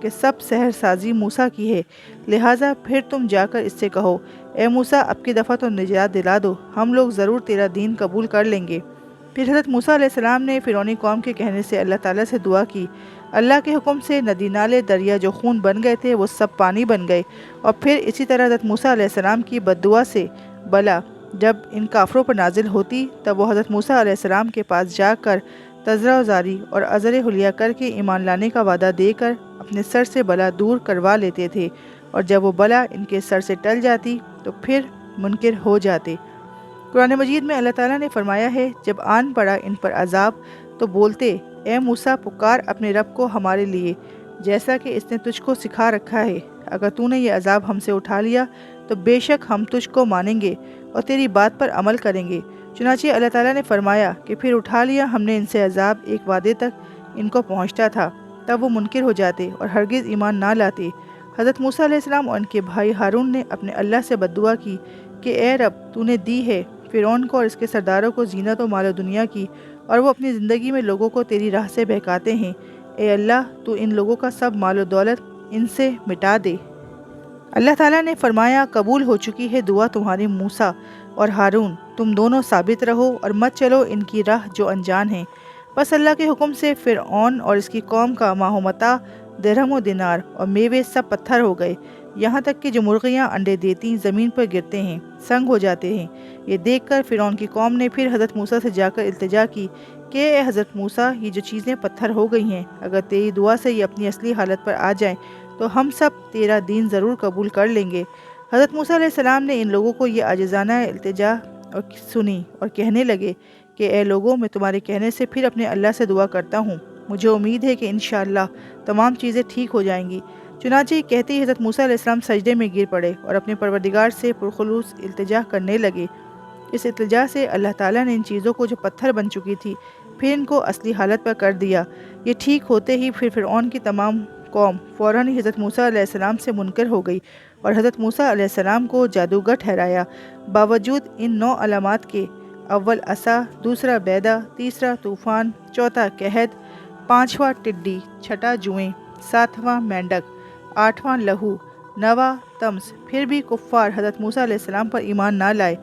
کہ سب سحر سازی موسیٰ کی ہے، لہٰذا پھر تم جا کر اس سے کہو، اے موسیٰ اب کی دفعہ تو نجات دلا دو، ہم لوگ ضرور تیرا دین قبول کر لیں گے۔ پھر حضرت موسیٰ علیہ السلام نے فرعونی قوم کے کہنے سے اللہ تعالیٰ سے دعا کی۔ اللہ کے حکم سے ندی نالے دریا جو خون بن گئے تھے وہ سب پانی بن گئے، اور پھر اسی طرح حضرت موسیٰ علیہ السلام کی بد دعا سے بلا جب ان کافروں پر نازل ہوتی تب وہ حضرت موسیٰ علیہ السلام کے پاس جا کر تذرہ زاری اور عذر حلیہ کر کے ایمان لانے کا وعدہ دے کر اپنے سر سے بلا دور کروا لیتے تھے، اور جب وہ بلا ان کے سر سے ٹل جاتی تو پھر منکر ہو جاتے۔ قرآن مجید میں اللہ تعالیٰ نے فرمایا ہے، جب آن پڑا ان پر عذاب تو بولتے، اے موسیٰ پکار اپنے رب کو ہمارے لیے، جیسا کہ اس نے تجھ کو سکھا رکھا ہے، اگر تو نے یہ عذاب ہم سے اٹھا لیا تو بے شک ہم تجھ کو مانیں گے اور تیری بات پر عمل کریں گے۔ چنانچہ اللہ تعالیٰ نے فرمایا کہ پھر اٹھا لیا ہم نے ان سے عذاب ایک وعدے تک ان کو پہنچتا تھا، تب وہ منکر ہو جاتے اور ہرگز ایمان نہ لاتے۔ حضرت موسیٰ علیہ السلام اور ان کے بھائی ہارون نے اپنے اللہ سے بد دعا کی کہ اے رب تو نے دی ہے فرعون کو اور اس کے سرداروں کو زینت و مال و دنیا کی، اور وہ اپنی زندگی میں لوگوں کو تیری راہ سے بہکاتے ہیں، اے اللہ تو ان لوگوں کا سب مال و دولت ان سے مٹا دے۔ اللہ تعالیٰ نے فرمایا، قبول ہو چکی ہے دعا تمہاری موسیٰ اور ہارون، تم دونوں ثابت رہو اور مت چلو ان کی راہ جو انجان ہیں۔ بس اللہ کے حکم سے فرعون اور اس کی قوم کا ماہ و متاع، درہم و دینار اور میوے سب پتھر ہو گئے، یہاں تک کہ جو مرغیاں انڈے دیتی زمین پر گرتے ہیں، سنگ ہو جاتے ہیں۔ یہ دیکھ کر فرعون کی قوم نے پھر حضرت موسیٰ سے جا کر التجا کی کہ اے حضرت موسیٰ، یہ جو چیزیں پتھر ہو گئی ہیں، اگر تیری دعا سے یہ اپنی اصلی حالت پر آ جائیں تو ہم سب تیرا دین ضرور قبول کر لیں گے۔ حضرت موسیٰ علیہ السلام نے ان لوگوں کو یہ عاجزانہ التجا اور سنی اور کہنے لگے کہ اے لوگوں، میں تمہارے کہنے سے پھر اپنے اللہ سے دعا کرتا ہوں، مجھے امید ہے کہ انشاءاللہ تمام چیزیں ٹھیک ہو جائیں گی۔ چنانچہ یہ کہتے ہی حضرت موسیٰ علیہ السلام سجدے میں گر پڑے اور اپنے پروردگار سے پرخلوص التجا کرنے لگے۔ اس التجا سے اللہ تعالیٰ نے ان چیزوں کو جو پتھر بن چکی تھی پھر ان کو اصلی حالت پر کر دیا۔ یہ ٹھیک ہوتے ہی پھر فرعون کی تمام قوم فوراً ہی حضرت موسیٰ علیہ السلام سے منکر ہو گئی اور حضرت موسیٰ علیہ السلام کو جادوگر ٹھہرایا۔ باوجود ان 9 علامات کے، اول عصا، دوسرا بیدہ، تیسرا طوفان، چوتھا قحط، پانچواں ٹڈی، چھٹا جوئیں، ساتواں مینڈک، آٹھواں لہو، نواں طمس، پھر بھی کفار حضرت موسیٰ علیہ السلام پر ایمان نہ لائے۔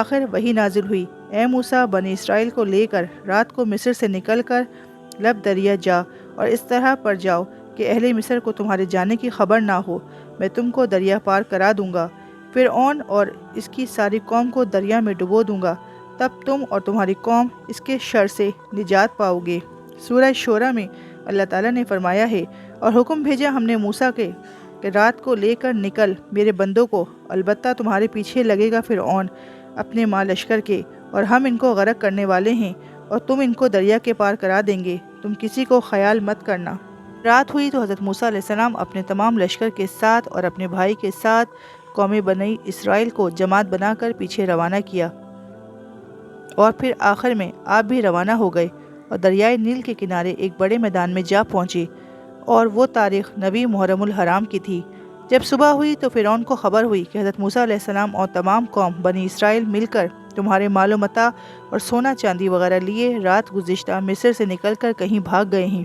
آخر وحی نازل ہوئی، اے موسیٰ، بنی اسرائیل کو لے کر رات کو مصر سے نکل کر لب دریا جا اور اس طرح پر جاؤ کہ اہل مصر کو تمہارے جانے کی خبر نہ ہو، میں تم کو دریا پار کرا دوں گا، فرعون اور اس کی ساری قوم کو دریا میں ڈبو دوں گا، تب تم اور تمہاری قوم اس کے شر سے نجات پاؤ گے۔ سورہ شورى میں اللہ تعالیٰ نے فرمایا ہے، اور حکم بھیجا ہم نے موسیٰ کے کہ رات کو لے کر نکل میرے بندوں کو، البتہ تمہارے پیچھے لگے گا فرعون اپنے ماں لشکر کے، اور ہم ان کو غرق کرنے والے ہیں اور تم ان کو دریا کے پار کرا دیں گے، تم کسی کو خیال مت کرنا۔ رات ہوئی تو حضرت موسیٰ علیہ السلام اپنے تمام لشکر کے ساتھ اور اپنے بھائی کے ساتھ قوم بنی اسرائیل کو جماعت بنا کر پیچھے روانہ کیا، اور پھر آخر میں آپ بھی روانہ ہو گئے اور دریائے نیل کے کنارے ایک بڑے میدان میں جا پہنچے، اور وہ تاریخ 9 محرم الحرام کی تھی۔ جب صبح ہوئی تو فرعون کو خبر ہوئی کہ حضرت موسیٰ علیہ السلام اور تمام قوم بنی اسرائیل مل کر تمہارے مال و متاع اور سونا چاندی وغیرہ لیے رات گزشتہ مصر سے نکل کر کہیں بھاگ گئے ہیں۔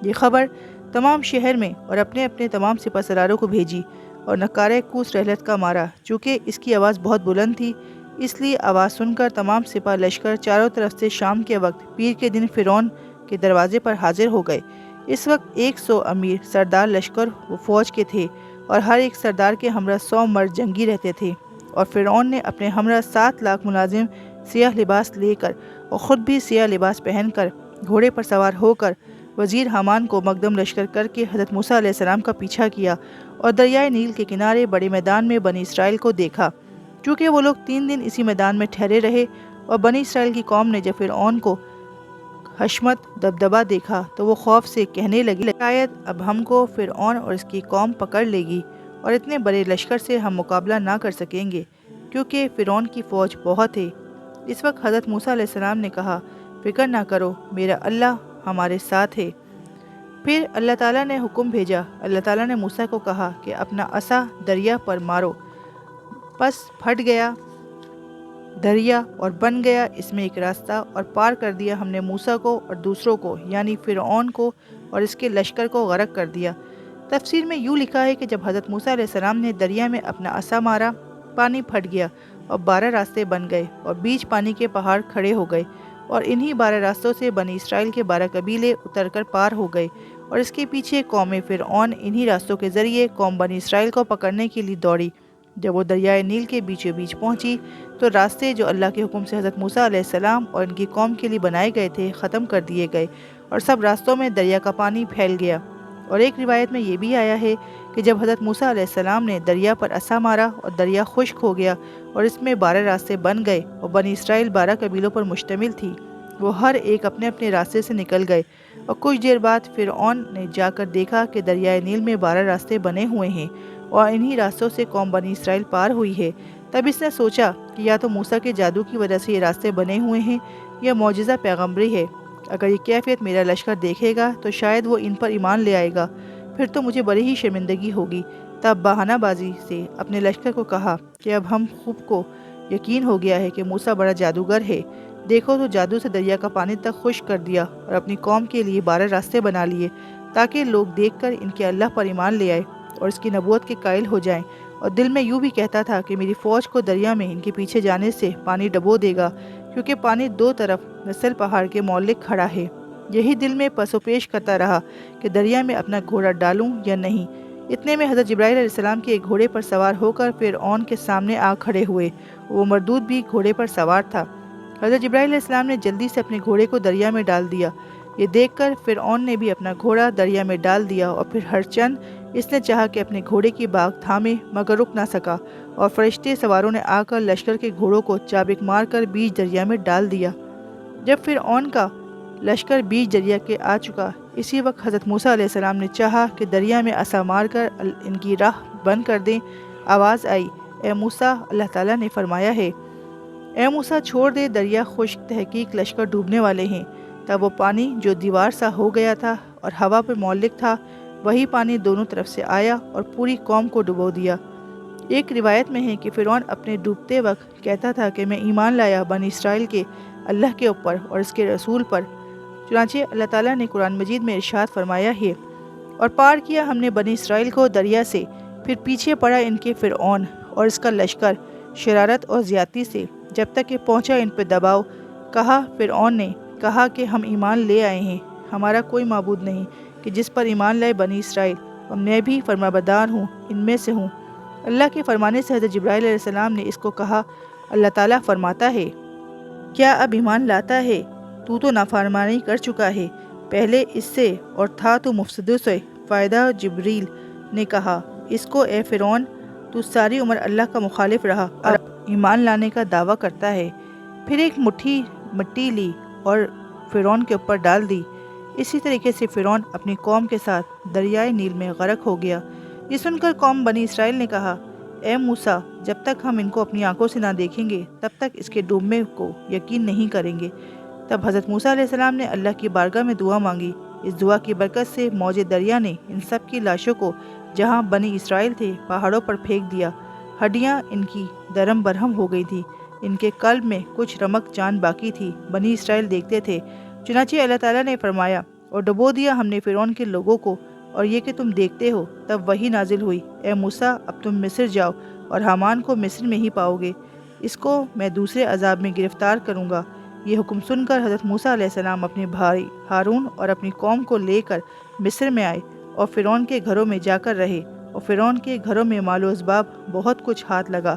یہ خبر تمام شہر میں اور اپنے اپنے تمام سپہ سالاروں کو بھیجی، اور نعرہ کوس رحلت کا مارا، چونکہ اس کی آواز بہت بلند تھی، اس لیے آواز سن کر تمام سپہ لشکر چاروں طرف سے شام کے وقت پیر کے دن فرعون کے دروازے پر حاضر ہو گئے۔ اس وقت 100 امیر سردار لشکر و فوج کے تھے، اور ہر ایک سردار کے ہمراہ 100 مرد جنگی رہتے تھے، اور فرعون نے اپنے ہمراہ 7 لاکھ ملازم سیاہ لباس لے کر اور خود بھی سیاہ لباس پہن کر گھوڑے پر سوار ہو کر وزیر حامان کو مقدم لشکر کر کے حضرت موسیٰ علیہ السلام کا پیچھا کیا اور دریائے نیل کے کنارے بڑے میدان میں بنی اسرائیل کو دیکھا۔ چونکہ وہ لوگ 3 دن اسی میدان میں ٹھہرے رہے، اور بنی اسرائیل کی قوم نے جب فرعون کو حشمت دبدبا دیکھا تو وہ خوف سے کہنے لگی، شاید اب ہم کو فرعون اور اس کی قوم پکڑ لے گی، اور اتنے بڑے لشکر سے ہم مقابلہ نہ کر سکیں گے، کیونکہ فرعون کی فوج بہت ہے۔ اس وقت حضرت موسیٰ علیہ السلام نے کہا، فکر نہ کرو، میرا اللہ ہمارے ساتھ ہے۔ پھر اللہ تعالیٰ نے حکم بھیجا، اللہ تعالیٰ نے موسیٰ کو کہا کہ اپنا عصا دریا پر مارو، پس پھٹ گیا دریا اور بن گیا اس میں ایک راستہ، اور پار کر دیا ہم نے موسیٰ کو اور دوسروں کو، یعنی فرعون کو اور اس کے لشکر کو غرق کر دیا۔ تفسیر میں یوں لکھا ہے کہ جب حضرت موسیٰ علیہ السلام نے دریا میں اپنا عصا مارا، پانی پھٹ گیا اور 12 راستے بن گئے اور بیچ پانی کے پہاڑ کھڑے ہو گئے، اور انہی 12 راستوں سے بنی اسرائیل کے 12 قبیلے اتر کر پار ہو گئے، اور اس کے پیچھے قوم فرعون انہی راستوں کے ذریعے قوم بنی اسرائیل کو پکڑنے کے لیے دوڑی۔ جب وہ دریائے نیل کے بیچوں بیچ پہنچی تو راستے جو اللہ کے حکم سے حضرت موسیٰ علیہ السلام اور ان کی قوم کے لیے بنائے گئے تھے ختم کر دیے گئے، اور سب راستوں میں دریا کا پانی پھیل گیا۔ اور ایک روایت میں یہ بھی آیا ہے کہ جب حضرت موسیٰ علیہ السلام نے دریا پر عصا مارا اور دریا خشک ہو گیا اور اس میں 12 راستے بن گئے، اور بنی اسرائیل 12 قبیلوں پر مشتمل تھی، وہ ہر ایک اپنے اپنے راستے سے نکل گئے، اور کچھ دیر بعد فرعون نے جا کر دیکھا کہ دریائے نیل میں 12 راستے بنے ہوئے ہیں اور انہی راستوں سے قوم بنی اسرائیل پار ہوئی ہے۔ تب اس نے سوچا کہ یا تو موسیٰ کے جادو کی وجہ سے یہ راستے بنے ہوئے ہیں یا معجزہ پیغمبری ہے۔ اگر یہ کیفیت میرا لشکر دیکھے گا تو شاید وہ ان پر ایمان لے آئے گا، پھر تو مجھے بڑی ہی شرمندگی ہوگی۔ تب بہانہ بازی سے اپنے لشکر کو کہا کہ اب ہم خوب کو یقین ہو گیا ہے کہ موسیٰ بڑا جادوگر ہے، دیکھو تو جادو سے دریا کا پانی تک خشک کر دیا اور اپنی قوم کے لیے 12 راستے بنا لیے، تاکہ لوگ دیکھ کر ان کے اللہ پر ایمان لے آئے اور اس کی نبوت کے قائل ہو جائیں۔ اور دل میں یوں بھی کہتا تھا کہ میری فوج کو دریا میں ان کے پیچھے جانے سے پانی ڈبو دے گا، کیونکہ پانی دو طرف نسل پہاڑ کے معلق کھڑا ہے۔ یہی دل میں پس و پیش کرتا رہا کہ دریا میں اپنا گھوڑا ڈالوں یا نہیں۔ اتنے میں حضرت جبرائیل علیہ السلام کے ایک گھوڑے پر سوار ہو کر فرعون کے سامنے آ کھڑے ہوئے، وہ مردود بھی گھوڑے پر سوار تھا۔ حضرت جبرائیل علیہ السلام نے جلدی سے اپنے گھوڑے کو دریا میں ڈال دیا۔ یہ دیکھ کر فرعون نے بھی اپنا گھوڑا دریا میں ڈال دیا، اور پھر ہر چند اس نے چاہا کہ اپنے گھوڑے کی باگ تھامے مگر رک نہ سکا، اور فرشتے سواروں نے آ کر لشکر کے گھوڑوں کو چابک مار کر بیچ دریا میں ڈال دیا۔ جب فرعون کا لشکر بیچ دریا کے آ چکا، اسی وقت حضرت موسیٰ علیہ السلام نے چاہا کہ دریا میں عصا مار کر ان کی راہ بند کر دیں۔ آواز آئی، اے موسیٰ، اللہ تعالیٰ نے فرمایا ہے، اے موسیٰ چھوڑ دے، دریا خشک، تحقیق لشکر ڈوبنے والے ہیں۔ تب وہ پانی جو دیوار سا ہو گیا تھا اور ہوا پہ معلق تھا، وہی پانی دونوں طرف سے آیا اور پوری قوم کو ڈبو دیا۔ ایک روایت میں ہے کہ فرعون اپنے ڈوبتے وقت کہتا تھا کہ میں ایمان لایا بنی اسرائیل کے اللہ کے اوپر اور اس کے رسول پر۔ چنانچہ اللہ تعالیٰ نے قرآن مجید میں ارشاد فرمایا ہے، اور پار کیا ہم نے بنی اسرائیل کو دریا سے، پھر پیچھے پڑا ان کے فرعون اور اس کا لشکر شرارت اور زیادتی سے، جب تک کہ پہنچا ان پہ دباؤ۔ کہا فرعون نے کہا کہ ہم ایمان لے آئے ہیں، ہمارا کوئی معبود نہیں کہ جس پر ایمان لائے بنی اسرائیل، اور میں بھی فرمانبردار ہوں، ان میں سے ہوں۔ اللہ کے فرمانے سے حضرت جبرائیل علیہ السلام نے اس کو کہا، اللہ تعالیٰ فرماتا ہے، کیا اب ایمان لاتا ہے؟ تو نافرمانی کر چکا ہے پہلے اس سے، اور تھا تو مفسدوں سے۔ فائدہ جبریل نے کہا، اس کو اے فرعون، تو ساری عمر اللہ کا مخالف رہا، اب ایمان لانے کا دعویٰ کرتا ہے۔ پھر ایک مٹھی مٹی لی اور فرعون کے اوپر ڈال دی۔ اسی طریقے سے فرعون اپنی قوم کے ساتھ دریائے نیل میں غرق ہو گیا۔ یہ سن کر قوم بنی اسرائیل نے کہا، اے موسیٰ، جب تک ہم ان کو اپنی آنکھوں سے نہ دیکھیں گے تب تک اس کے ڈوبنے کو یقین نہیں کریں گے۔ تب حضرت موسیٰ علیہ السلام نے اللہ کی بارگاہ میں دعا مانگی۔ اس دعا کی برکت سے موج دریا نے ان سب کی لاشوں کو جہاں بنی اسرائیل تھے پہاڑوں پر پھینک دیا۔ ہڈیاں ان کی درہم برہم ہو گئی تھی، ان کے قلب میں کچھ رمق جان باقی تھی۔ بنی اسرائیل دیکھتے تھے۔ چنانچہ اللہ تعالیٰ نے فرمایا، اور ڈبو دیا ہم نے فرعون کے لوگوں کو، اور یہ کہ تم دیکھتے ہو۔ تب وحی نازل ہوئی، اے موسیٰ، اب تم مصر جاؤ اور حامان کو مصر میں ہی پاؤ گے، اس کو میں دوسرے عذاب میں گرفتار کروں گا۔ یہ حکم سن کر حضرت موسیٰ علیہ السلام اپنے بھائی ہارون اور اپنی قوم کو لے کر مصر میں آئے اور فرعون کے گھروں میں جا کر رہے، اور فرعون کے گھروں میں مال و اسباب بہت کچھ ہاتھ لگا۔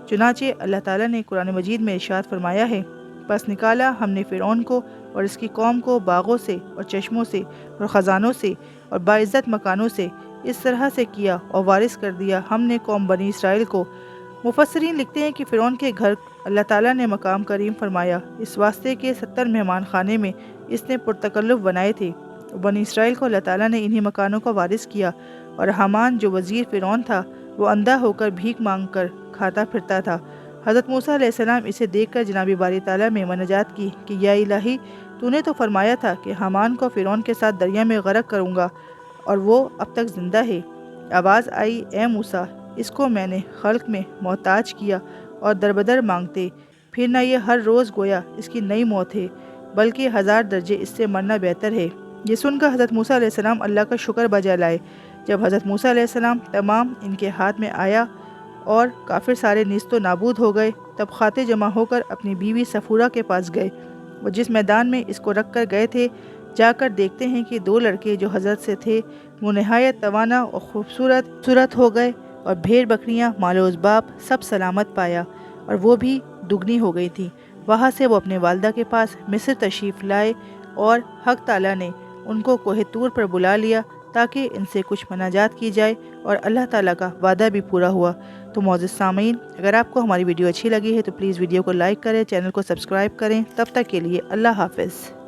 چنانچہ اللہ تعالیٰ نے قرآن مجید میں ارشاد فرمایا ہے، پس نکالا ہم نے فرعون کو اور اس کی قوم کو باغوں سے اور چشموں سے اور خزانوں سے اور باعزت مکانوں سے، اس طرح سے کیا اور وارث کر دیا ہم نے قوم بنی اسرائیل کو۔ مفسرین لکھتے ہیں کہ فرعون کے گھر اللہ تعالیٰ نے مقام کریم فرمایا، اس واسطے کہ 70 مہمان خانے میں اس نے پرتکلف بنائے تھے۔ بنی اسرائیل کو اللہ تعالیٰ نے انہی مکانوں کا وارث کیا، اور حامان جو وزیر فرعون تھا وہ اندھا ہو کر بھیک مانگ کر کھاتا پھرتا تھا۔ حضرت موسیٰ علیہ السلام اسے دیکھ کر جناب باری تعالیٰ میں مناجات کی کہ یا الہی، تو نے تو فرمایا تھا کہ حامان کو فرعون کے ساتھ دریا میں غرق کروں گا، اور وہ اب تک زندہ ہے۔ آواز آئی، اے موسیٰ، اس کو میں نے خلق میں محتاج کیا اور دربدر مانگتے، پھر نہ یہ ہر روز گویا اس کی نئی موت ہے، بلکہ 1000 درجے اس سے مرنا بہتر ہے۔ یہ سن کر حضرت موسیٰ علیہ السلام اللہ کا شکر بجا لائے۔ جب حضرت موسیٰ علیہ السلام تمام ان کے ہاتھ میں آیا اور کافر سارے نیست و نابود ہو گئے، تب خاتے جمع ہو کر اپنی بیوی صفورہ کے پاس گئے۔ وہ جس میدان میں اس کو رکھ کر گئے تھے، جا کر دیکھتے ہیں کہ 2 لڑکے جو حضرت سے تھے وہ نہایت توانا اور خوبصورت صورت ہو گئے، اور بھیڑ بکریاں مال و اسباب سب سلامت پایا، اور وہ بھی دگنی ہو گئی تھی۔ وہاں سے وہ اپنے والدہ کے پاس مصر تشریف لائے، اور حق تعالیٰ نے ان کو کوہ طور پر بلا لیا تاکہ ان سے کچھ مناجات کی جائے، اور اللہ تعالیٰ کا وعدہ بھی پورا ہوا۔ تو معزز سامعین، اگر آپ کو ہماری ویڈیو اچھی لگی ہے تو پلیز ویڈیو کو لائک کریں، چینل کو سبسکرائب کریں۔ تب تک کے لیے اللہ حافظ۔